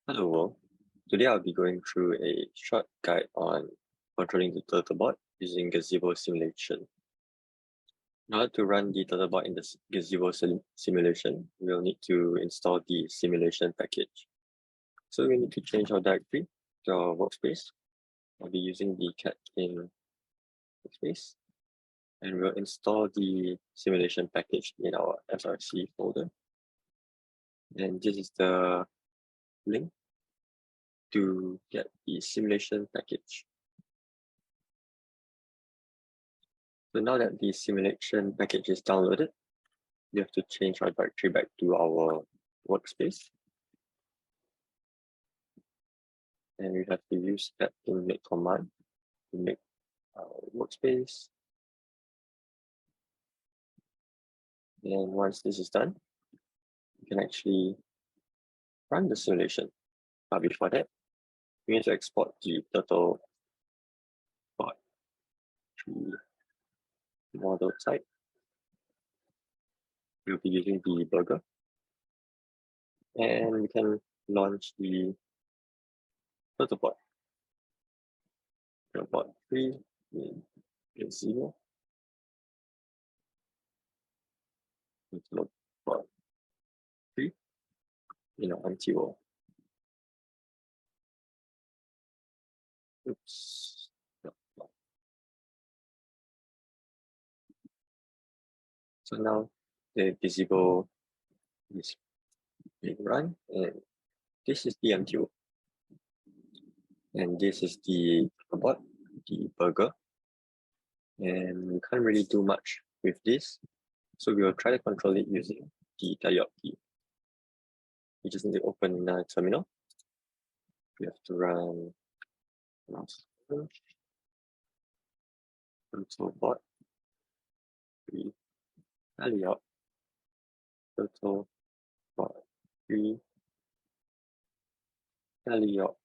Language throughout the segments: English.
Hello world. Today I'll be going through a short guide on controlling the Turtlebot using Gazebo simulation. In order to run the Turtlebot in the Gazebo simulation, we'll need to install the simulation package. So we need to change our directory to our workspace. I'll be using the cat in workspace, and we'll install the simulation package in our SRC folder. And this is the link to get the simulation package. So now that the simulation package is downloaded, we have to change our directory back to our workspace. And we have to use that inmate command to make our workspace. And once this is done, we can actually run the simulation. But before that, we need to export the Turtlebot to model type. We'll be using the burger. And we can launch the Turtlebot. Turtlebot 3 in 0. Turtlebot 3 in our empty world. Oops. So now the Gazebo is being run, and this is the empty world. And this is the Turtlebot, the burger. And we can't really do much with this. So we will try to control it using the Tele Op key. We just need to open in a terminal. We have to run Turtlebot 3 Tele Op Turtlebot 3 Tele Op.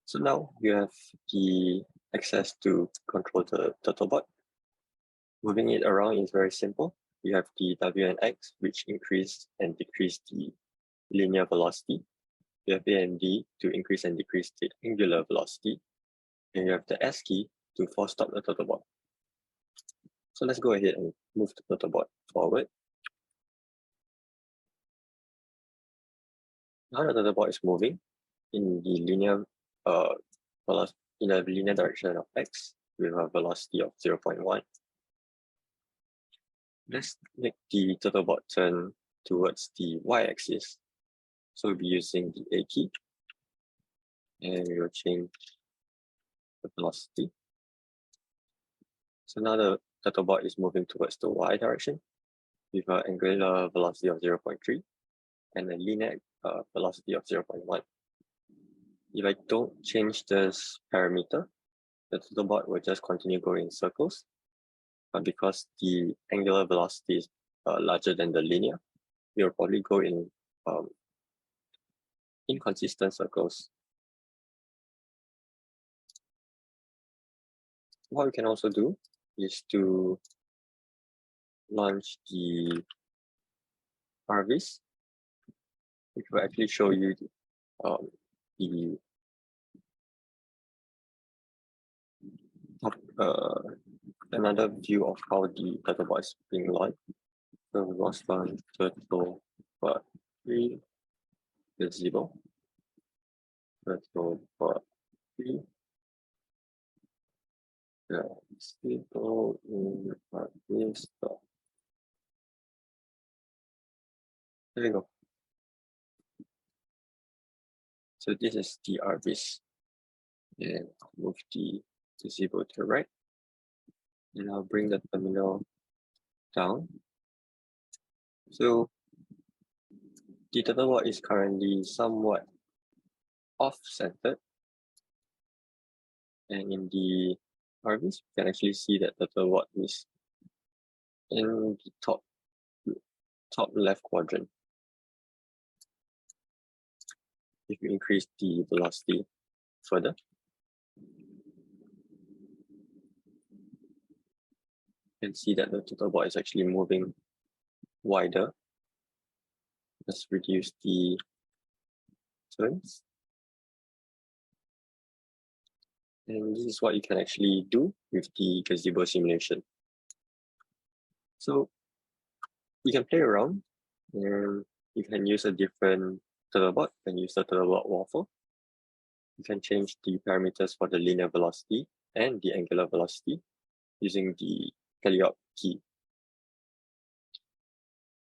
So now you have the access to control the Turtlebot. Moving it around is very simple. You have the W and X, which increase and decrease the linear velocity. You have A and D to increase and decrease the angular velocity. And you have the S key to force stop the Turtlebot. So let's go ahead and move the Turtlebot forward. Now the Turtlebot is moving in the linear in a linear direction of X with a velocity of 0.1. Let's make the Turtlebot turn towards the Y-axis. So we'll be using the A key, and we will change the velocity. So now the Turtlebot is moving towards the Y direction with an angular velocity of 0.3 and a linear velocity of 0.1. If I don't change this parameter, the Turtlebot will just continue going in circles. But because the angular velocity is larger than the linear, it will probably go in inconsistent circles. What we can also do is to launch the RVs, which will actually show you another view of how the Turtlebot is being launched. So we was run Turtlebot 3 Gazebo, Turtlebot 3 Gazebo in this stuff. There we go. So this is the RVs. And I'll move the Gazebo to the right. And I'll bring the terminal down. So the Turtlebot is currently somewhat off-centered. And in the RVs, you can actually see that the Turtlebot is in the top left quadrant. If you increase the velocity further, You can see that the Turtlebot is actually moving wider. Let's reduce the turns. And this is what you can actually do with the gazebo simulation. So you can play around, and you can use a different Turtlebot. You can use the Turtlebot waffle. You can change the parameters for the linear velocity and the angular velocity using the Tele Op key.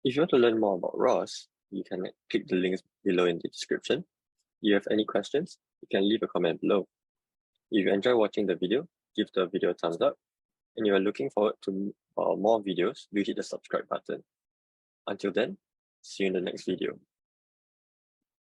If you want to learn more about ROS, you can click the links below in the description. If you have any questions, you can leave a comment below. If you enjoy watching the video, give the video a thumbs up. And you are looking forward to more videos, do hit the subscribe button. Until then, see you in the next video.